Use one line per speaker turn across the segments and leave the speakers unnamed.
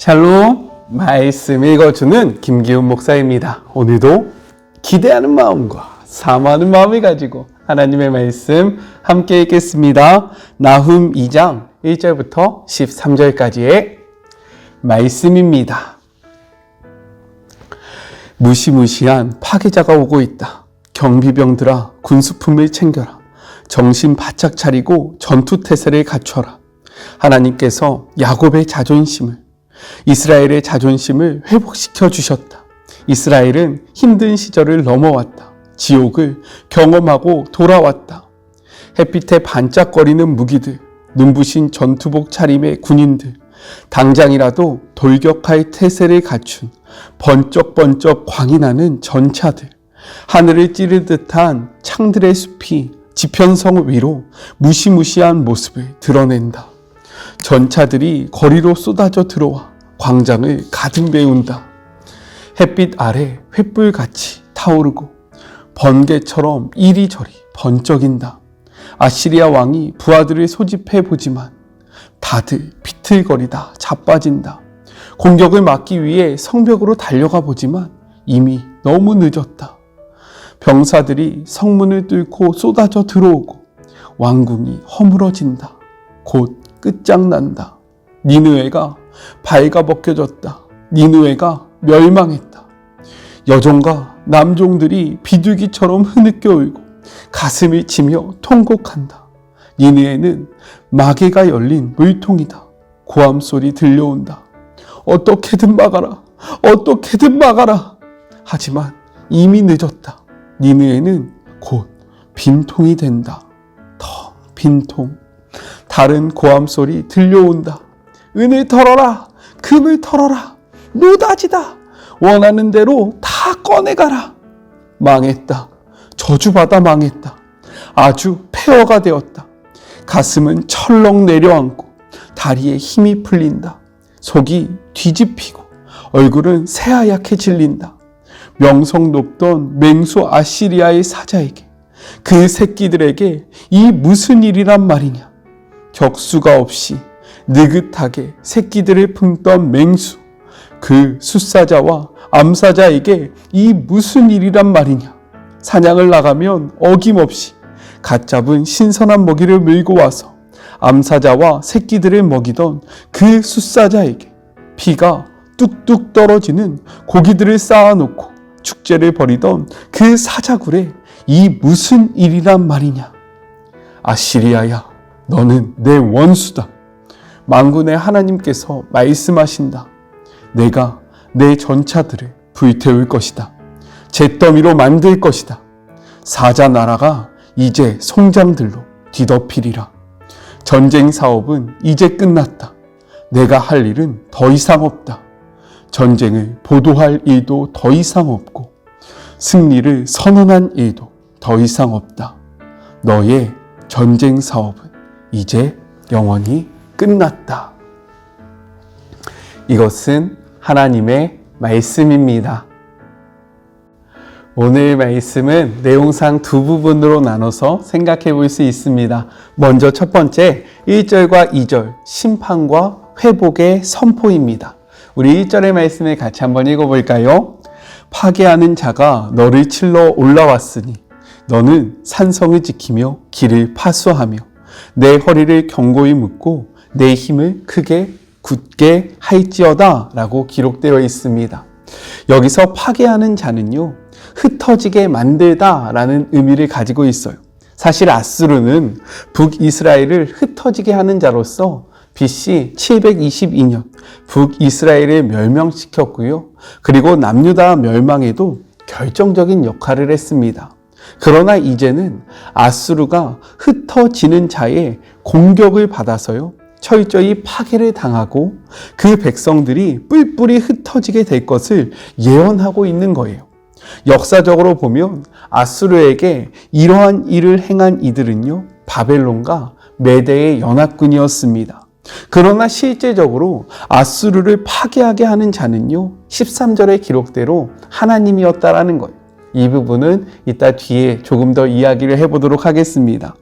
샬롬, 말씀 읽어주는 김기훈 목사입니다. 오늘도 기대하는 마음과 사모하는 마음을 가지고 하나님의 말씀 함께 읽겠습니다. 나훔 2장 1절부터 13절까지의 말씀입니다. 무시무시한 파괴자가 오고 있다. 경비병들아, 군수품을 챙겨라. 정신 바짝 차리고 전투태세를 갖춰라. 하나님께서 야곱의 자존심을, 이스라엘의 자존심을 회복시켜 주셨다. 이스라엘은 힘든 시절을 넘어왔다. 지옥을 경험하고 돌아왔다. 햇빛에 반짝거리는 무기들, 눈부신 전투복 차림의 군인들, 당장이라도 돌격할 태세를 갖춘 번쩍번쩍 광이 나는 전차들, 하늘을 찌를 듯한 창들의 숲이 지편성 위로 무시무시한 모습을 드러낸다. 전차들이 거리로 쏟아져 들어와 광장을 가득 메운다. 햇빛 아래 횃불같이 타오르고 번개처럼 이리저리 번쩍인다. 아시리아 왕이 부하들을 소집해 보지만 다들 비틀거리다 자빠진다. 공격을 막기 위해 성벽으로 달려가 보지만 이미 너무 늦었다. 병사들이 성문을 뚫고 쏟아져 들어오고 왕궁이 허물어진다. 곧 끝장난다. 니느웨가 발가벗겨졌다. 니느웨가 멸망했다. 여종과 남종들이 비둘기처럼 흐느껴 울고 가슴이 치며 통곡한다. 니느웨는 마개가 열린 물통이다. 고함 소리 들려온다. 어떻게든 막아라. 어떻게든 막아라. 하지만 이미 늦었다. 니느웨는 곧 빈통이 된다. 더 빈통. 다른 고함 소리 들려온다. 은을 털어라. 금을 털어라. 노다지다. 원하는 대로 다 꺼내가라. 망했다. 저주받아 망했다. 아주 폐허가 되었다. 가슴은 철렁 내려앉고 다리에 힘이 풀린다. 속이 뒤집히고 얼굴은 새하얗게 질린다. 명성 높던 맹수 아시리아의 사자에게, 그 새끼들에게 이 무슨 일이란 말이냐. 격수가 없이 느긋하게 새끼들을 품던 맹수, 그 숫사자와 암사자에게 이 무슨 일이란 말이냐. 사냥을 나가면 어김없이 갓 잡은 신선한 먹이를 물고 와서 암사자와 새끼들을 먹이던 그 숫사자에게 피가 뚝뚝 떨어지는 고기들을 쌓아놓고 축제를 벌이던 그 사자굴에 이 무슨 일이란 말이냐. 아시리아야, 너는 내 원수다. 만군의 하나님께서 말씀하신다. 내가 내 전차들을 불태울 것이다. 잿더미로 만들 것이다. 사자 나라가 이제 송장들로 뒤덮이리라. 전쟁 사업은 이제 끝났다. 내가 할 일은 더 이상 없다. 전쟁을 보도할 일도 더 이상 없고 승리를 선언한 일도 더 이상 없다. 너의 전쟁 사업은 이제 영원히 끝났다. 이것은 하나님의 말씀입니다. 오늘 말씀은 내용상 두 부분으로 나눠서 생각해 볼 수 있습니다. 먼저 첫 번째 1절과 2절 심판과 회복의 선포입니다. 우리 1절의 말씀을 같이 한번 읽어볼까요? 파괴하는 자가 너를 칠러 올라왔으니 너는 산성을 지키며 길을 파수하며 내 허리를 견고히 묶고 내 힘을 크게 굳게 할지어다 라고 기록되어 있습니다. 여기서 파괴하는 자는요, 흩어지게 만들다 라는 의미를 가지고 있어요. 사실 아수르는 북이스라엘을 흩어지게 하는 자로서 BC 722년 북이스라엘을 멸망시켰고요. 그리고 남유다 멸망에도 결정적인 역할을 했습니다. 그러나 이제는 아수르가 흩어지는 자의 공격을 받아서요, 철저히 파괴를 당하고 그 백성들이 뿔뿔이 흩어지게 될 것을 예언하고 있는 거예요. 역사적으로 보면 아수르에게 이러한 일을 행한 이들은요, 바벨론과 메대의 연합군이었습니다. 그러나 실제적으로 아수르를 파괴하게 하는 자는요, 13절의 기록대로 하나님이었다라는 거예요. 이 부분은 이따 뒤에 조금 더 이야기를 해보도록 하겠습니다.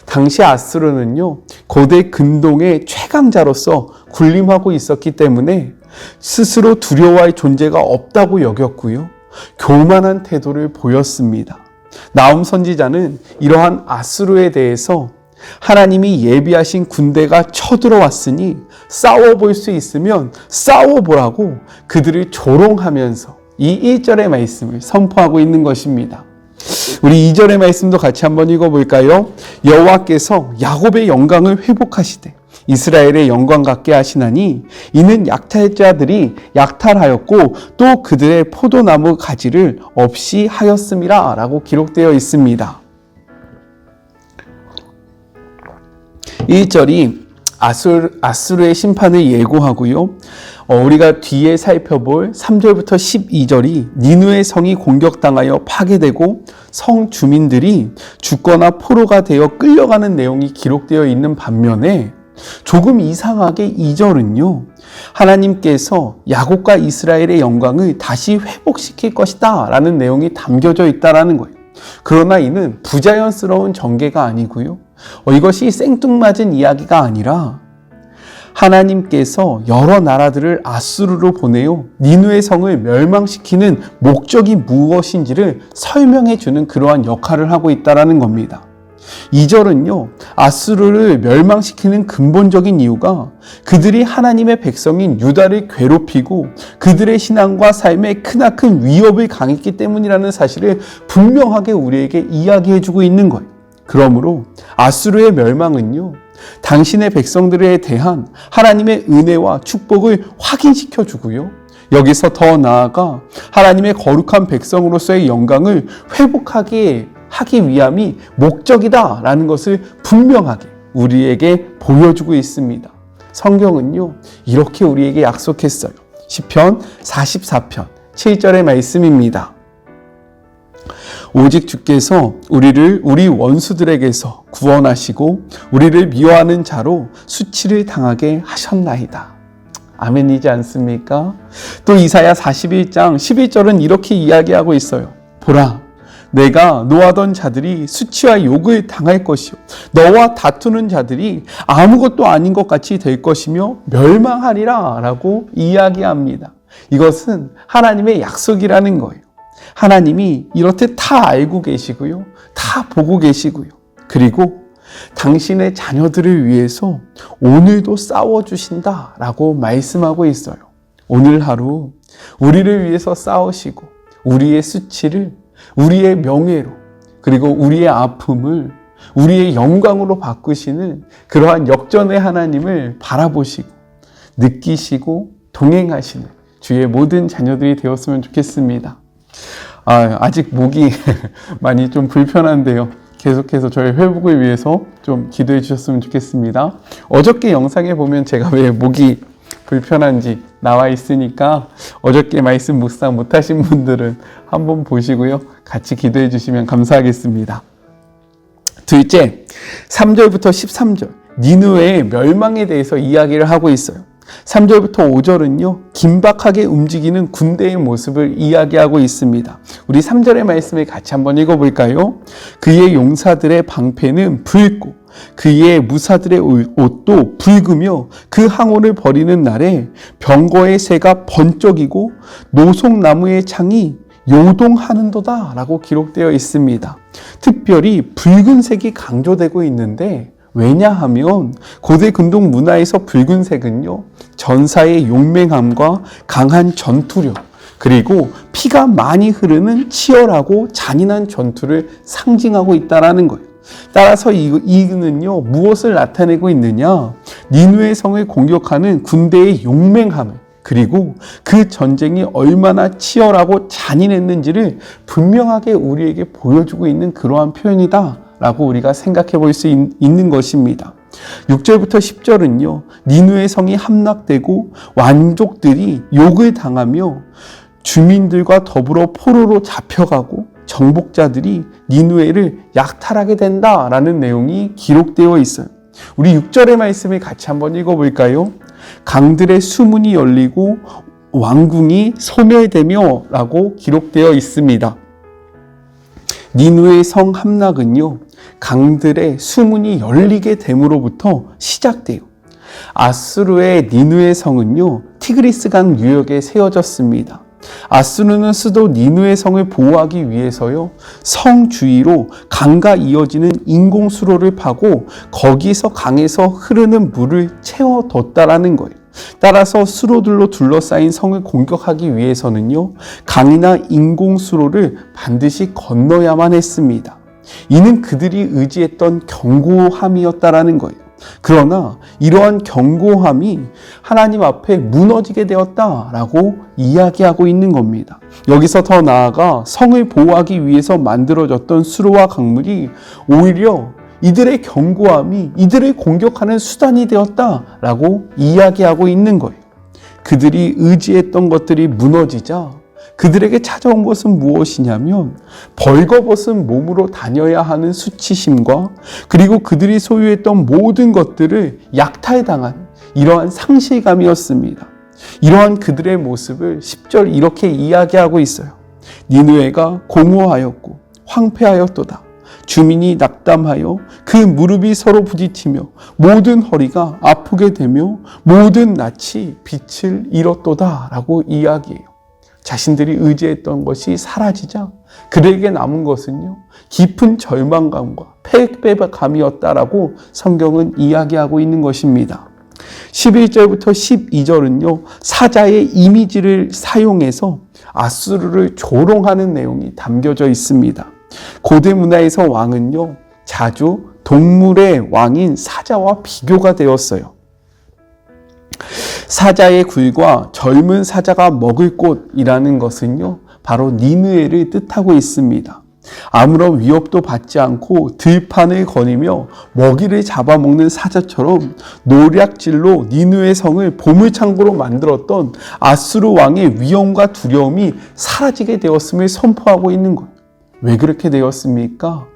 당시 아수르는요, 고대 근동의 최강자로서 군림하고 있었기 때문에 스스로 두려워할 존재가 없다고 여겼고요. 교만한 태도를 보였습니다. 나훔 선지자는 이러한 아수르에 대해서 하나님이 예비하신 군대가 쳐들어왔으니 싸워볼 수 있으면 싸워보라고 그들을 조롱하면서 이 1절의 말씀을 선포하고 있는 것입니다. 우리 2절의 말씀도 같이 한번 읽어볼까요? 여호와께서 야곱의 영광을 회복하시되 이스라엘의 영광 같게 하시나니 이는 약탈자들이 약탈하였고 또 그들의 포도나무 가지를 없이 하였음이라 라고 기록되어 있습니다. 1절이 아수르의 심판을 예고하고요. 우리가 뒤에 살펴볼 3절부터 12절이 니느웨 성이 공격당하여 파괴되고 성 주민들이 죽거나 포로가 되어 끌려가는 내용이 기록되어 있는 반면에 조금 이상하게 2절은요. 하나님께서 야곱과 이스라엘의 영광을 다시 회복시킬 것이다 라는 내용이 담겨져 있다는 거예요. 그러나 이는 부자연스러운 전개가 아니고요. 이것이 생뚱맞은 이야기가 아니라 하나님께서 여러 나라들을 아수르로 보내요 니느웨 성을 멸망시키는 목적이 무엇인지를 설명해 주는 그러한 역할을 하고 있다는 겁니다. 2절은요, 아수르를 멸망시키는 근본적인 이유가 그들이 하나님의 백성인 유다를 괴롭히고 그들의 신앙과 삶에 크나큰 위협을 가했기 때문이라는 사실을 분명하게 우리에게 이야기해주고 있는 거예요. 그러므로 아수르의 멸망은요, 당신의 백성들에 대한 하나님의 은혜와 축복을 확인시켜 주고요. 여기서 더 나아가 하나님의 거룩한 백성으로서의 영광을 회복하기 위함이 목적이다라는 것을 분명하게 우리에게 보여주고 있습니다. 성경은요, 이렇게 우리에게 약속했어요. 시편 44편 7절의 말씀입니다. 오직 주께서 우리를 우리 원수들에게서 구원하시고 우리를 미워하는 자로 수치를 당하게 하셨나이다. 아멘이지 않습니까? 또 이사야 41장 11절은 이렇게 이야기하고 있어요. 보라, 내가 노하던 자들이 수치와 욕을 당할 것이요 너와 다투는 자들이 아무것도 아닌 것 같이 될 것이며 멸망하리라 라고 이야기합니다. 이것은 하나님의 약속이라는 거예요. 하나님이 이렇듯 다 알고 계시고요. 다 보고 계시고요. 그리고 당신의 자녀들을 위해서 오늘도 싸워주신다 라고 말씀하고 있어요. 오늘 하루 우리를 위해서 싸우시고 우리의 수치를 우리의 명예로 그리고 우리의 아픔을 우리의 영광으로 바꾸시는 그러한 역전의 하나님을 바라보시고 느끼시고 동행하시는 주의 모든 자녀들이 되었으면 좋겠습니다. 아직 목이 많이 좀 불편한데요. 계속해서 저의 회복을 위해서 좀 기도해 주셨으면 좋겠습니다. 어저께 영상에 보면 제가 왜 목이 불편한지 나와 있으니까 어저께 말씀 묵상 못하신 분들은 한번 보시고요. 같이 기도해 주시면 감사하겠습니다. 둘째, 3절부터 13절 니느웨의 멸망에 대해서 이야기를 하고 있어요. 3절부터 5절은요, 긴박하게 움직이는 군대의 모습을 이야기하고 있습니다. 우리 3절의 말씀을 같이 한번 읽어볼까요? 그의 용사들의 방패는 붉고 그의 무사들의 옷도 붉으며 그 항오를 버리는 날에 병거의 새가 번쩍이고 노송나무의 창이 요동하는도다 라고 기록되어 있습니다. 특별히 붉은색이 강조되고 있는데 왜냐하면 고대 근동 문화에서 붉은색은요, 전사의 용맹함과 강한 전투력, 그리고 피가 많이 흐르는 치열하고 잔인한 전투를 상징하고 있다는 거예요. 따라서 이는요, 무엇을 나타내고 있느냐? 니느웨 성을 공격하는 군대의 용맹함을, 그리고 그 전쟁이 얼마나 치열하고 잔인했는지를 분명하게 우리에게 보여주고 있는 그러한 표현이다 라고 우리가 생각해 볼 수 있는 것입니다. 6절부터 10절은요, 니느웨 성이 함락되고 왕족들이 욕을 당하며 주민들과 더불어 포로로 잡혀가고 정복자들이 니느웨를 약탈하게 된다라는 내용이 기록되어 있어요. 우리 6절의 말씀을 같이 한번 읽어볼까요? 강들의 수문이 열리고 왕궁이 소멸되며 라고 기록되어 있습니다. 니느웨 성 함락은요, 강들의 수문이 열리게 됨으로부터 시작돼요. 아수르의 니누의 성은요, 티그리스 강 유역에 세워졌습니다. 아수르는 수도 니누의 성을 보호하기 위해서요, 성 주위로 강과 이어지는 인공수로를 파고 거기서 강에서 흐르는 물을 채워뒀다라는 거예요. 따라서 수로들로 둘러싸인 성을 공격하기 위해서는요, 강이나 인공수로를 반드시 건너야만 했습니다. 이는 그들이 의지했던 견고함이었다라는 거예요. 그러나 이러한 견고함이 하나님 앞에 무너지게 되었다라고 이야기하고 있는 겁니다. 여기서 더 나아가 성을 보호하기 위해서 만들어졌던 수로와 강물이 오히려 이들의 견고함이 이들을 공격하는 수단이 되었다라고 이야기하고 있는 거예요. 그들이 의지했던 것들이 무너지자 그들에게 찾아온 것은 무엇이냐면 벌거벗은 몸으로 다녀야 하는 수치심과 그리고 그들이 소유했던 모든 것들을 약탈당한 이러한 상실감이었습니다. 이러한 그들의 모습을 10절 이렇게 이야기하고 있어요. 니느웨가 공허하였고 황폐하였도다. 주민이 낙담하여 그 무릎이 서로 부딪히며 모든 허리가 아프게 되며 모든 낯이 빛을 잃었도다 라고 이야기해요. 자신들이 의지했던 것이 사라지자 그들에게 남은 것은요, 깊은 절망감과 패배감이었다라고 성경은 이야기하고 있는 것입니다. 11절부터 12절은요, 사자의 이미지를 사용해서 아수르를 조롱하는 내용이 담겨져 있습니다. 고대 문화에서 왕은요, 자주 동물의 왕인 사자와 비교가 되었어요. 사자의 굴과 젊은 사자가 먹을 곳이라는 것은요, 바로 니느웨를 뜻하고 있습니다. 아무런 위협도 받지 않고 들판을 거니며 먹이를 잡아먹는 사자처럼 노략질로 니느웨 성을 보물창고로 만들었던 아수르 왕의 위험과 두려움이 사라지게 되었음을 선포하고 있는 거예요. 왜 그렇게 되었습니까?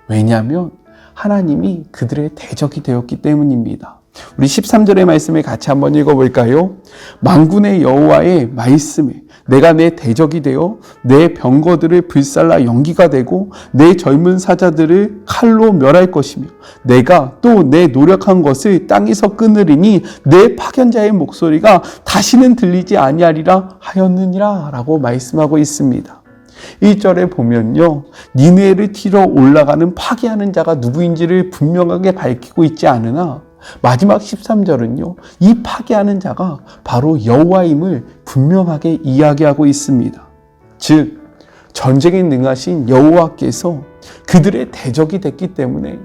왜냐하면 하나님이 그들의 대적이 되었기 때문입니다. 우리 13절의 말씀을 같이 한번 읽어볼까요? 만군의 여호와의 말씀에 내가 내 대적이 되어 내 병거들을 불살라 연기가 되고 내 젊은 사자들을 칼로 멸할 것이며 내가 또 내 노력한 것을 땅에서 끊으리니 내 파견자의 목소리가 다시는 들리지 아니하리라 하였느니라 라고 말씀하고 있습니다. 1절에 보면요, 니느웨를 치러 올라가는 파괴하는 자가 누구인지를 분명하게 밝히고 있지 않으나 마지막 13절은요, 이 파괴하는 자가 바로 여호와임을 분명하게 이야기하고 있습니다. 즉, 전쟁에 능하신 여호와께서 그들의 대적이 됐기 때문에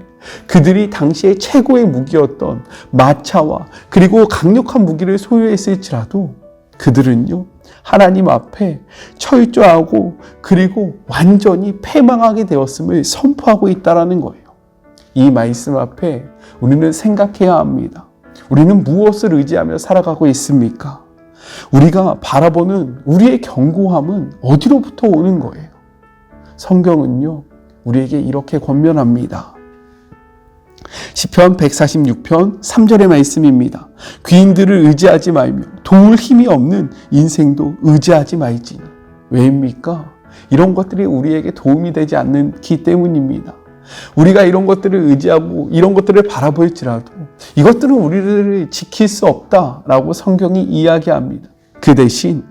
그들이 당시에 최고의 무기였던 마차와 그리고 강력한 무기를 소유했을지라도 그들은요, 하나님 앞에 철저하고 그리고 완전히 패망하게 되었음을 선포하고 있다는 거예요. 이 말씀 앞에 우리는 생각해야 합니다. 우리는 무엇을 의지하며 살아가고 있습니까? 우리가 바라보는 우리의 견고함은 어디로부터 오는 거예요? 성경은요, 우리에게 이렇게 권면합니다. 시편 146편 3절의 말씀입니다. 귀인들을 의지하지 말며 도울 힘이 없는 인생도 의지하지 말지. 왜입니까? 이런 것들이 우리에게 도움이 되지 않기 때문입니다. 우리가 이런 것들을 의지하고 이런 것들을 바라볼지라도 이것들은 우리를 지킬 수 없다라고 성경이 이야기합니다. 그 대신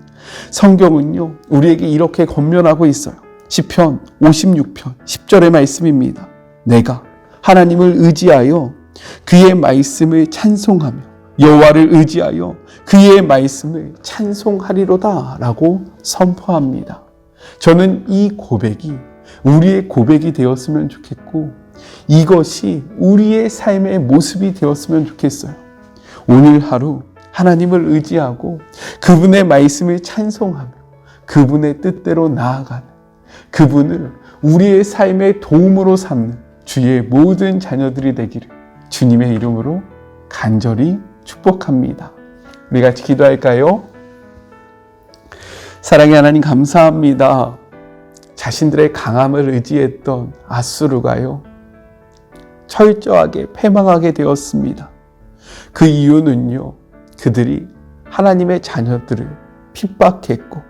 성경은요, 우리에게 이렇게 권면하고 있어요. 시편 56편 10절의 말씀입니다. 내가 하나님을 의지하여 그의 말씀을 찬송하며 여호와를 의지하여 그의 말씀을 찬송하리로다 라고 선포합니다. 저는 이 고백이 우리의 고백이 되었으면 좋겠고 이것이 우리의 삶의 모습이 되었으면 좋겠어요. 오늘 하루 하나님을 의지하고 그분의 말씀을 찬송하며 그분의 뜻대로 나아가는, 그분을 우리의 삶의 도움으로 삼는 주의 모든 자녀들이 되기를 주님의 이름으로 간절히 축복합니다. 우리 같이 기도할까요? 사랑의 하나님, 감사합니다. 자신들의 강함을 의지했던 아수르가요, 철저하게 패망하게 되었습니다. 그 이유는요, 그들이 하나님의 자녀들을 핍박했고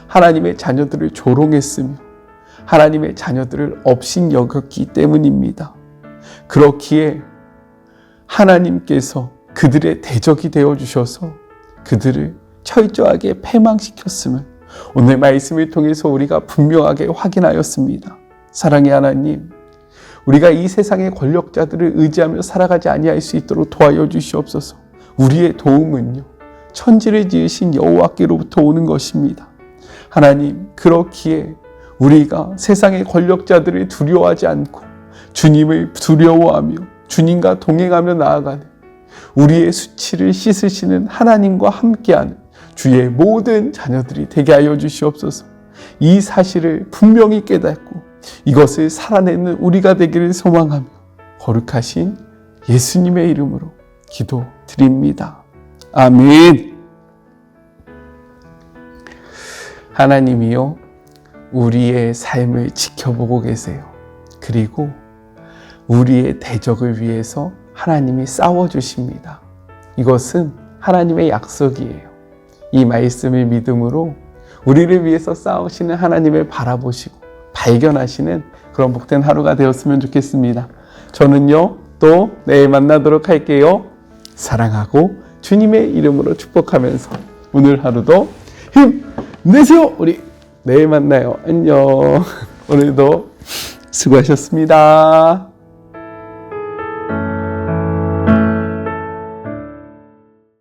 하나님의 자녀들을 조롱했으며 하나님의 자녀들을 업신여겼기 때문입니다. 그렇기에 하나님께서 그들의 대적이 되어 주셔서 그들을 철저하게 패망시켰음을 오늘 말씀을 통해서 우리가 분명하게 확인하였습니다. 사랑의 하나님, 우리가 이 세상의 권력자들을 의지하며 살아가지 아니할 수 있도록 도와여 주시옵소서. 우리의 도움은요, 천지를 지으신 여호와께로부터 오는 것입니다. 하나님, 그렇기에 우리가 세상의 권력자들을 두려워하지 않고 주님을 두려워하며 주님과 동행하며 나아가는 우리의 수치를 씻으시는 하나님과 함께하는 주의 모든 자녀들이 되게 하여 주시옵소서. 이 사실을 분명히 깨닫고 이것을 살아내는 우리가 되기를 소망하며 거룩하신 예수님의 이름으로 기도드립니다. 아멘. 하나님이요, 우리의 삶을 지켜보고 계세요. 그리고 우리의 대적을 위해서 하나님이 싸워주십니다. 이것은 하나님의 약속이에요. 이 말씀을 믿음으로 우리를 위해서 싸우시는 하나님을 바라보시고 발견하시는 그런 복된 하루가 되었으면 좋겠습니다. 저는요, 또 내일 만나도록 할게요. 사랑하고 주님의 이름으로 축복하면서 오늘 하루도 힘내세요. 우리 내일 만나요. 안녕. 오늘도 수고하셨습니다.